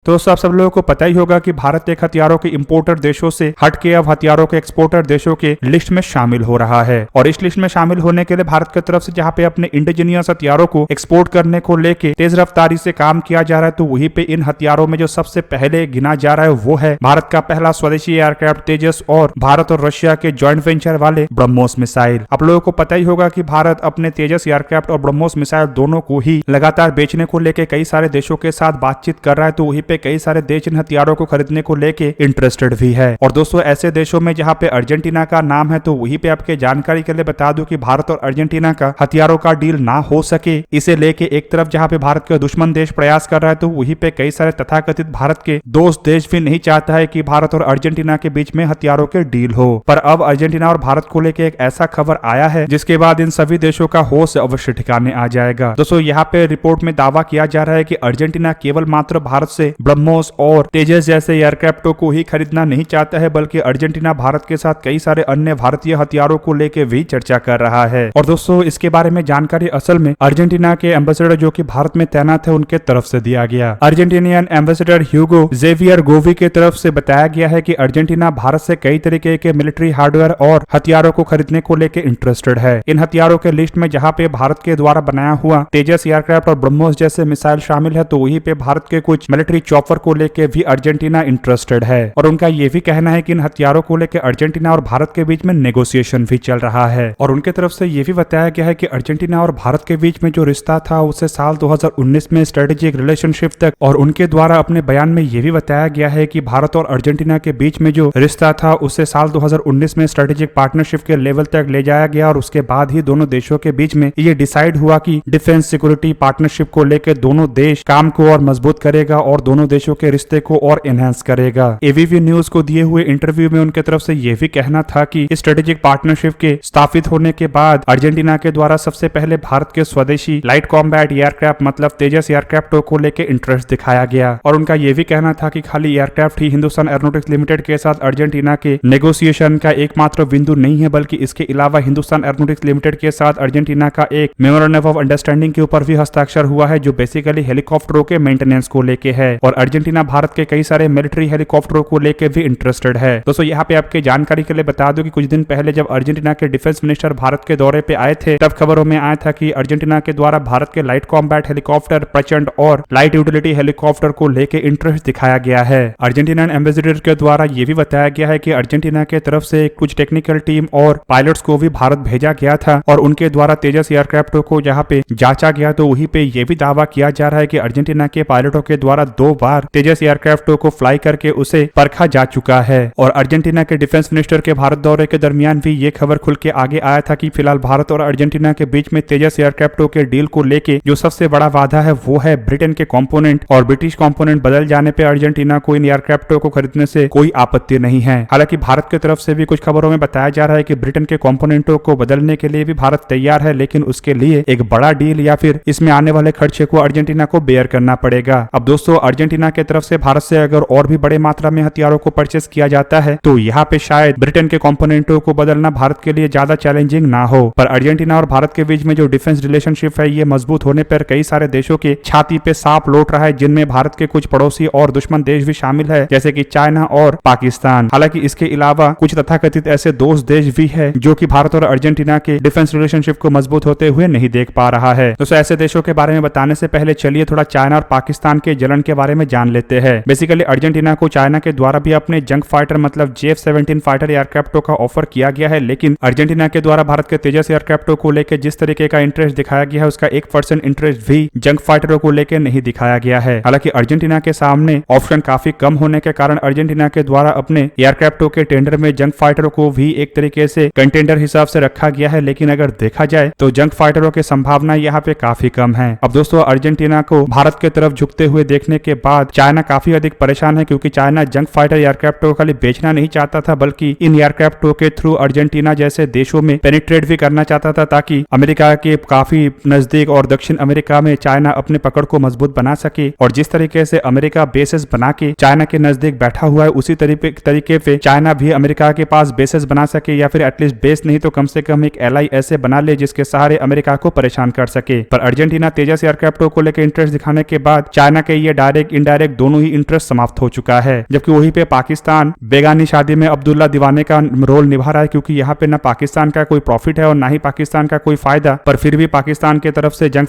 तो दोस्तों आप सब लोगों को पता ही होगा कि भारत एक हथियारों के इंपोर्टर देशों से हटके अब हथियारों के एक्सपोर्टर देशों के लिस्ट में शामिल हो रहा है। और इस लिस्ट में शामिल होने के लिए भारत की तरफ से जहां पे अपने इंडिजीनियस हथियारों को एक्सपोर्ट करने को लेके तेज रफ्तारी से काम किया जा रहा है, तो वहीं पे इन हथियारों में जो सबसे पहले गिना जा रहा है वो है भारत का पहला स्वदेशी एयरक्राफ्ट तेजस और भारत और रशिया के ज्वाइंट वेंचर वाले ब्रह्मोस मिसाइल। आप लोगों को पता ही होगा कि भारत अपने तेजस एयरक्राफ्ट और ब्रह्मोस मिसाइल दोनों को ही लगातार बेचने को लेके कई सारे देशों के साथ बातचीत कर रहा है, तो वहीं पे कई सारे देश इन हथियारों को खरीदने को लेके इंटरेस्टेड भी है। और दोस्तों ऐसे देशों में जहां पे अर्जेंटीना का नाम है, तो वहीं पे आपके जानकारी के लिए बता दूं कि भारत और अर्जेंटीना का हथियारों का डील ना हो सके, इसे लेके एक तरफ जहां पे भारत के दुश्मन देश प्रयास कर रहा है, तो वहीं पे कई सारे तथाकथित भारत के दोस्त देश भी नहीं चाहता है कि भारत और अर्जेंटीना के बीच में हथियारों के डील हो। पर अब अर्जेंटीना और भारत को लेके एक ऐसा खबर आया है जिसके बाद इन सभी देशों का होश अवश्य ठिकाने आ जाएगा। दोस्तों यहाँ पे रिपोर्ट में दावा किया जा रहा है कि अर्जेंटीना केवल मात्र भारत से ब्रह्मोस और तेजस जैसे एयरक्राफ्टों को ही खरीदना नहीं चाहता है, बल्कि अर्जेंटीना भारत के साथ कई सारे अन्य भारतीय हथियारों को लेके भी चर्चा कर रहा है। और दोस्तों इसके बारे में जानकारी असल में अर्जेंटीना के एम्बेसडर जो कि भारत में तैनात है उनके तरफ से दिया गया। अर्जेंटीनियन एम्बेसडर ह्यूगो जेवियर गोवी के तरफ से बताया गया है कि अर्जेंटीना भारत से कई तरीके के मिलिट्री हार्डवेयर और हथियारों को खरीदने को लेकर इंटरेस्टेड है। इन हथियारों के लिस्ट में जहां पे भारत के द्वारा बनाया हुआ तेजस एयरक्राफ्ट और ब्रह्मोस जैसे मिसाइल शामिल है, तो वहीं पे भारत के कुछ मिलिट्री चॉपर को लेकर भी अर्जेंटीना इंटरेस्टेड है। और उनका यह भी कहना है कि इन हथियारों को लेकर अर्जेंटीना और भारत के बीच में नेगोशिएशन भी चल रहा है। और उनके तरफ से यह भी बताया गया है कि अर्जेंटीना और भारत के बीच में जो रिश्ता था उसे साल 2019 में स्ट्रेटेजिक रिलेशनशिप तक, और उनके द्वारा अपने बयान में यह भी बताया गया है कि भारत और अर्जेंटीना के बीच में जो रिश्ता था उसे साल 2019 में स्ट्रेटेजिक पार्टनरशिप के लेवल तक ले जाया गया। और उसके बाद ही दोनों देशों के बीच में ये डिसाइड हुआ कि डिफेंस सिक्योरिटी पार्टनरशिप को लेकर दोनों देश काम को और मजबूत करेगा और दोनों देशों के रिश्ते को और एनहांस करेगा। एबीपी न्यूज को दिए हुए इंटरव्यू में उनके तरफ से यह भी कहना था कि इस स्ट्रेटेजिक पार्टनरशिप के स्थापित होने के बाद अर्जेंटीना के द्वारा सबसे पहले भारत के स्वदेशी लाइट कॉम्बैट एयरक्राफ्ट मतलब तेजस एयरक्राफ्टों को लेकर इंटरेस्ट दिखाया गया। और उनका यह भी कहना था कि खाली एयरक्राफ्ट ही हिंदुस्तान एरोनॉटिक्स लिमिटेड के साथ अर्जेंटीना के नेगोशिएशन का एकमात्र बिंदु नहीं है, बल्कि इसके अलावा हिंदुस्तान एरोनॉटिक्स लिमिटेड के साथ अर्जेंटीना का एक मेमोरेंडम ऑफ अंडरस्टैंडिंग के ऊपर भी हस्ताक्षर हुआ है, जो बेसिकली हेलीकॉप्टरों के मेंटेनेंस को लेके है। और अर्जेंटीना भारत के कई सारे मिलिट्री हेलीकॉप्टरों को लेके भी इंटरेस्टेड है। दोस्तों यहाँ पे आपके जानकारी के लिए बता दूं कि कुछ दिन पहले जब अर्जेंटीना के डिफेंस मिनिस्टर भारत के दौरे पे आए थे, तब खबरों में आया था कि अर्जेंटीना के द्वारा भारत के लाइट कॉम्बैट हेलीकॉप्टर प्रचंड और लाइट यूटिलिटी हेलीकॉप्टर को लेके इंटरेस्ट दिखाया गया है। अर्जेंटीना एम्बेसडर के द्वारा यह भी बताया गया है कि अर्जेंटीना के तरफ से कुछ टेक्निकल टीम और पायलट्स को भी भारत भेजा गया था और उनके द्वारा तेजस एयरक्राफ्टों को जहां पे जांचा गया, तो वहीं पे यह भी दावा किया जा रहा है कि अर्जेंटीना के पायलटों के द्वारा 2 बार तेजस एयरक्राफ्टों को फ्लाई करके उसे परखा जा चुका है। और अर्जेंटीना के डिफेंस मिनिस्टर के भारत दौरे के दरमियान भी ये खबर खुल के आगे आया था कि फिलहाल भारत और अर्जेंटीना के बीच में तेजस एयरक्राफ्टों के डील को लेके जो सबसे बड़ा वादा है वो है ब्रिटेन के कंपोनेंट, और ब्रिटिश कंपोनेंट बदल जाने पे अर्जेंटीना को इन एयरक्राफ्टों को खरीदने से कोई आपत्ति नहीं है। हालांकि भारत की तरफ से भी कुछ खबरों में बताया जा रहा है कि ब्रिटेन के कंपोनेंटों को बदलने के लिए भी भारत तैयार है, लेकिन उसके लिए एक बड़ा डील या फिर इसमें आने वाले खर्चे को अर्जेंटीना को बेयर करना पड़ेगा। अब दोस्तों अर्जेंटीना की तरफ से भारत से अगर और भी बड़े मात्रा में हथियारों को परचेस किया जाता है, तो यहाँ पे शायद ब्रिटेन के कंपोनेंटों को बदलना भारत के लिए ज्यादा चैलेंजिंग ना हो। पर अर्जेंटीना और भारत के बीच में जो डिफेंस रिलेशनशिप है ये मजबूत होने पर कई सारे देशों के छाती पे सांप लौट रहा है, जिनमें भारत के कुछ पड़ोसी और दुश्मन देश भी शामिल है, जैसे कि चाइना और पाकिस्तान। हालांकि इसके अलावा कुछ तथाकथित ऐसे दोस्त देश भी है जो कि भारत और अर्जेंटीना के डिफेंस रिलेशनशिप को मजबूत होते हुए नहीं देख पा रहा है। दोस्तों ऐसे देशों के बारे में बताने से पहले चलिए थोड़ा चाइना और पाकिस्तान के जलन के बारे में जान लेते हैं। बेसिकली अर्जेंटीना को चाइना के द्वारा भी अपने जंग फाइटर मतलब JF-17 फाइटर एयरक्राफ्टों का ऑफर किया गया है, लेकिन अर्जेंटीना के द्वारा भारत के तेजस एयरक्राफ्टों को लेकर जिस तरीके का इंटरेस्ट दिखाया गया है उसका 1% इंटरेस्ट भी जंग फाइटरों को लेकर नहीं दिखाया गया है। हालांकि अर्जेंटीना के सामने ऑप्शन काफी कम होने के कारण अर्जेंटीना के द्वारा अपने एयरक्राफ्टों के टेंडर में जंग फाइटरों को भी एक तरीके से कंटेंडर हिसाब से रखा गया है, लेकिन अगर देखा जाए तो जंग फाइटरों की संभावना यहाँ पे काफी कम है। अब दोस्तों अर्जेंटीना को भारत की तरफ झुकते हुए देखने के बाद चाइना काफी अधिक परेशान है, क्योंकि चाइना जंग फाइटर एयरक्राफ्टों को खाली बेचना नहीं चाहता था, बल्कि इन एयरक्राफ्टों के थ्रू अर्जेंटीना जैसे देशों में पेनिट्रेट भी करना चाहता था, ताकि अमेरिका के काफी नजदीक और दक्षिण अमेरिका में चाइना अपने पकड़ को मजबूत बना सके। और जिस तरीके से अमेरिका बेसेस बना के चाइना के नजदीक बैठा हुआ है, उसी तरीके पे चाइना भी अमेरिका के पास बेसेस बना सके, या फिर एटलीस्ट बेस नहीं तो कम से कम एक एलाई ऐसे बना ले जिसके सहारे अमेरिका को परेशान कर सके। पर अर्जेंटीना तेजस एयरक्राफ्टों को लेकर इंटरेस्ट दिखाने के बाद चाइना के ये डायरेक्ट इनडायरेक्ट दोनों ही इंटरेस्ट समाप्त हो चुका है। जबकि वहीं पे पाकिस्तान बेगानी शादी में अब्दुल्ला दीवाने का रोल निभा रहा है, क्योंकि यहाँ पे ना पाकिस्तान का कोई प्रॉफिट है और ना ही पाकिस्तान का कोई फायदा, पर फिर भी पाकिस्तान की तरफ से जंग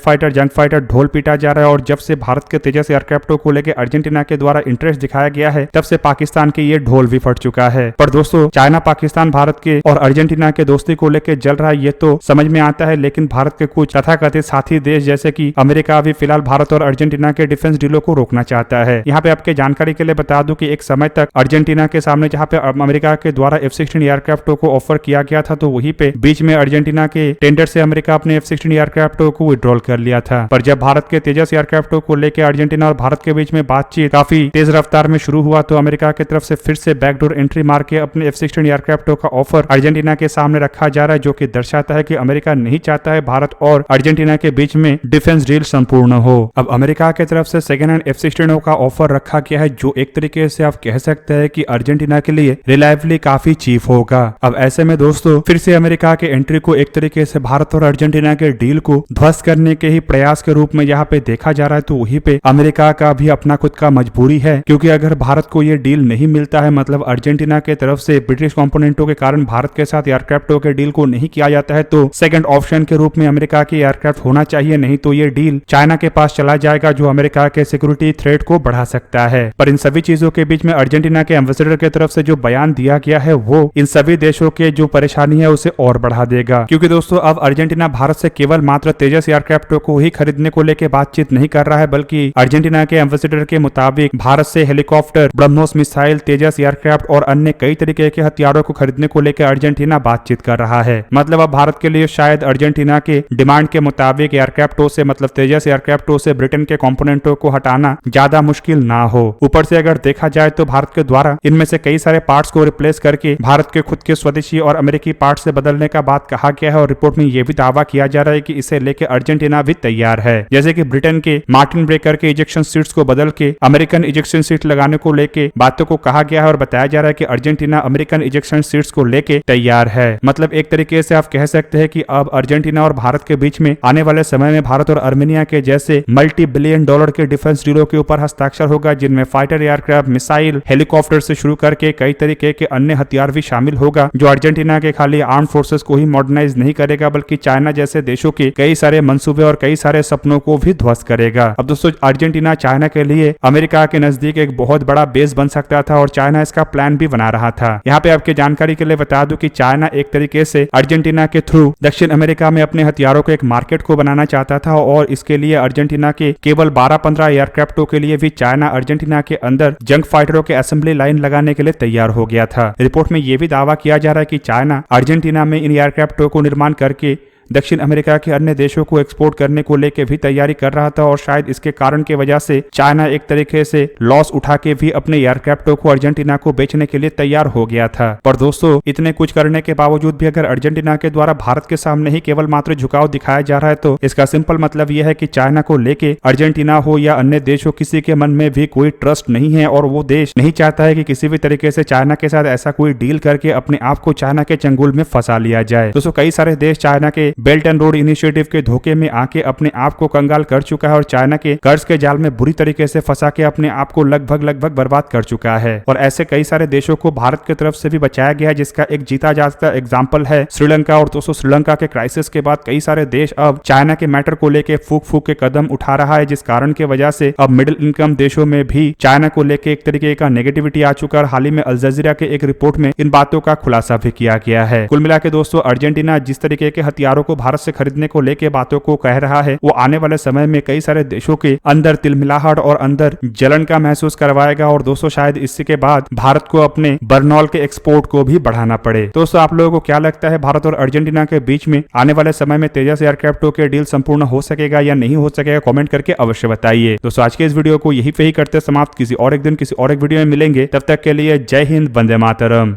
फाइटर ढोल पीटा जा रहा है। और जब से भारत के तेजस एयरक्राफ्टों को लेकर अर्जेंटीना के द्वारा इंटरेस्ट दिखाया गया है, तब से पाकिस्तान के ये ढोल भी फट चुका है। पर दोस्तों, चाइना पाकिस्तान भारत के और अर्जेंटीना के दोस्ती को लेकर जल रहा है, ये तो समझ में आता है, लेकिन भारत के कुछ तथाकथित साथी देश जैसे कि अमेरिका भी फिलहाल भारत और अर्जेंटीना के डिफेंस डीलों को रोकना चाहता है। यहाँ पे आपके जानकारी के लिए बता दूं कि एक समय तक अर्जेंटीना के सामने जहाँ पे अमेरिका के द्वारा F-16 एयरक्राफ्टों को ऑफर किया गया था, तो वहीं पे बीच में अर्जेंटीना के टेंडर से अमेरिका अपने F-16 एयरक्राफ्टों को विड्रॉल कर लिया था। पर जब भारत के तेजस एयरक्राफ्टों को लेकर अर्जेंटीना और भारत के बीच में बातचीत काफी तेज रफ्तार में शुरू हुआ, तो अमेरिका की तरफ से फिर से बैकडोर एंट्री मार के अपने F-16 एयरक्राफ्टों का ऑफर अर्जेंटीना के सामने रखा जा रहा है, जो कि दर्शाता है कि अमेरिका नहीं चाहता है भारत और अर्जेंटीना के बीच में डिफेंस डील संपूर्ण हो। अब अमेरिका की तरफ से सेकेंड हैंड F-16 का ऑफर रखा गया है, जो एक तरीके से आप कह सकते हैं कि अर्जेंटीना के लिए रिलायबली काफी चीप होगा। अब ऐसे में दोस्तों, फिर से अमेरिका के एंट्री को एक तरीके से भारत और अर्जेंटीना के डील को ध्वस्त करने के ही प्रयास के रूप में यहाँ पे देखा जा रहा है। तो वहीं पे अमेरिका का भी अपना खुद का मजबूरी है, क्योंकि अगर भारत को ये डील नहीं मिलता है, मतलब अर्जेंटीना के तरफ से ब्रिटिश कंपोनेंटों के कारण भारत के साथ एयरक्राफ्टों के डील को नहीं किया जाता है, तो सेकंड ऑप्शन के रूप में अमेरिका की एयरक्राफ्ट होना चाहिए, नहीं तो ये डील चाइना के पास चला जाएगा, जो अमेरिका के सिक्योरिटी थ्रेट को बढ़ा सकता है। पर इन सभी चीजों के बीच में अर्जेंटीना के एम्बेसडर की तरफ से जो बयान दिया गया है, वो इन सभी देशों के जो परेशानी है उसे और बढ़ा देगा। क्योंकि दोस्तों, अब अर्जेंटीना भारत से केवल मात्र तेजस एयरक्राफ्टों को ही खरीदने को लेकर बातचीत नहीं कर रहा है, बल्कि अर्जेंटीना के एम्बेसडर के मुताबिक भारत से हेलीकॉप्टर, ब्रह्मोस मिसाइल, तेजस एयरक्राफ्ट और अन्य कई तरीके के हथियारों को खरीदने को लेकर अर्जेंटीना बातचीत कर रहा है। मतलब अब भारत के लिए शायद अर्जेंटीना के डिमांड के मुताबिक एयरक्राफ्टों से, मतलब तेजस एयरक्राफ्टों से ब्रिटेन के कंपोनेंटों को हटाना ज्यादा मुश्किल ना हो। ऊपर से अगर देखा जाए तो भारत के द्वारा इनमें से कई सारे पार्ट्स को रिप्लेस करके भारत के खुद के स्वदेशी और अमेरिकी पार्ट से बदलने का बात कहा गया है। और रिपोर्ट में यह भी दावा किया जा रहा है कि इसे लेकर अर्जेंटीना भी तैयार है। जैसे कि ब्रिटेन के मार्टिन ब्रेकर के इजेक्शन सीट्स को बदल के अमेरिकन इजेक्शन सीट लगाने को लेके बातों को कहा गया है, और बताया जा रहा है कि अर्जेंटीना अमेरिकन इजेक्शन सीट्स को लेके तैयार है। मतलब एक तरीके से आप कह सकते हैं कि अब अर्जेंटीना और भारत के बीच में आने वाले समय में भारत और आर्मेनिया के जैसे मल्टी बिलियन डॉलर के डिफेंस डीलों के ऊपर हस्ताक्षर होगा, जिनमें फाइटर एयरक्राफ्ट, मिसाइल, हेलीकॉप्टर से शुरू करके कई तरीके के अन्य हथियार भी शामिल होगा, जो अर्जेंटीना के खाली आर्म फोर्सेस को ही मॉडर्नाइज नहीं करेगा, बल्कि चाइना जैसे देशों के कई सारे मंसूबे और कई सारे सपनों को भी ध्वस्त करेगा। अब दोस्तों, अर्जेंटीना चाइना के लिए अमेरिका के नजदीक एक बहुत बड़ा बेस बन सकता था, और चाइना इसका प्लान भी बना रहा था। यहाँ पे आपके जानकारी के लिए बता दूं कि चाइना एक तरीके से अर्जेंटीना के थ्रू दक्षिण अमेरिका में अपने हथियारों के एक मार्केट को बनाना चाहता था, और इसके लिए अर्जेंटीना के केवल 12-15 एयरक्राफ्टों के लिए भी चाइना अर्जेंटीना के अंदर जंग फाइटरों के असेंबली लाइन लगाने के लिए तैयार हो गया था। रिपोर्ट में यह भी दावा किया जा रहा है कि चाइना अर्जेंटीना में इन एयरक्राफ्टों को निर्माण करके दक्षिण अमेरिका के अन्य देशों को एक्सपोर्ट करने को लेकर भी तैयारी कर रहा था, और शायद इसके कारण की वजह से चाइना एक तरीके से लॉस उठा के भी अपने एयरक्राफ्टों को अर्जेंटीना को बेचने के लिए तैयार हो गया था। पर दोस्तों, इतने कुछ करने के बावजूद भी अगर अर्जेंटीना के द्वारा भारत के सामने ही केवल मात्र झुकाव दिखाया जा रहा है, तो इसका सिंपल मतलब यह है कि चाइना को लेके अर्जेंटीना हो या अन्य देश हो, किसी के मन में भी कोई ट्रस्ट नहीं है, और वो देश नहीं चाहता है कि किसी भी तरीके से चाइना के साथ ऐसा कोई डील करके अपने आप को चाइना के चंगुल में फंसा लिया जाए। दोस्तों, कई सारे देश चाइना के बेल्ट एंड रोड इनिशिएटिव के धोखे में आके अपने आप को कंगाल कर चुका है, और चाइना के कर्ज के जाल में बुरी तरीके से फंसा के अपने आप को लगभग बर्बाद कर चुका है। और ऐसे कई सारे देशों को भारत की तरफ से भी बचाया गया है, जिसका एक जीता जागता एग्जांपल है श्रीलंका। और दोस्तों, श्रीलंका के क्राइसिस के बाद कई सारे देश अब चाइना के मैटर को लेके फूक के कदम उठा रहा है, जिस कारण की वजह से अब मिडिल इनकम देशों में भी चाइना को लेके एक तरीके का नेगेटिविटी आ चुका है। हाल ही में अल जजीरा के एक रिपोर्ट में इन बातों का खुलासा भी किया गया है। कुल मिला के दोस्तों, अर्जेंटीना जिस तरीके के हथियारों को भारत से खरीदने को लेके बातों को कह रहा है, वो आने वाले समय में कई सारे देशों के अंदर तिलमिलाहट और अंदर जलन का महसूस करवाएगा। और दोस्तों, शायद इसके के बाद भारत को अपने बर्नॉल के एक्सपोर्ट को भी बढ़ाना पड़े। दोस्तों, आप लोगों को क्या लगता है, भारत और अर्जेंटीना के बीच में आने वाले समय में तेजस एयरक्राफ्टों के डील संपूर्ण हो सकेगा या नहीं हो सकेगा? कमेंट करके अवश्य बताइए। दोस्तों, आज के इस वीडियो को यही पे ही करते समाप्त। किसी और एक दिन किसी और एक वीडियो में मिलेंगे, तब तक के लिए जय हिंद, वंदे मातरम।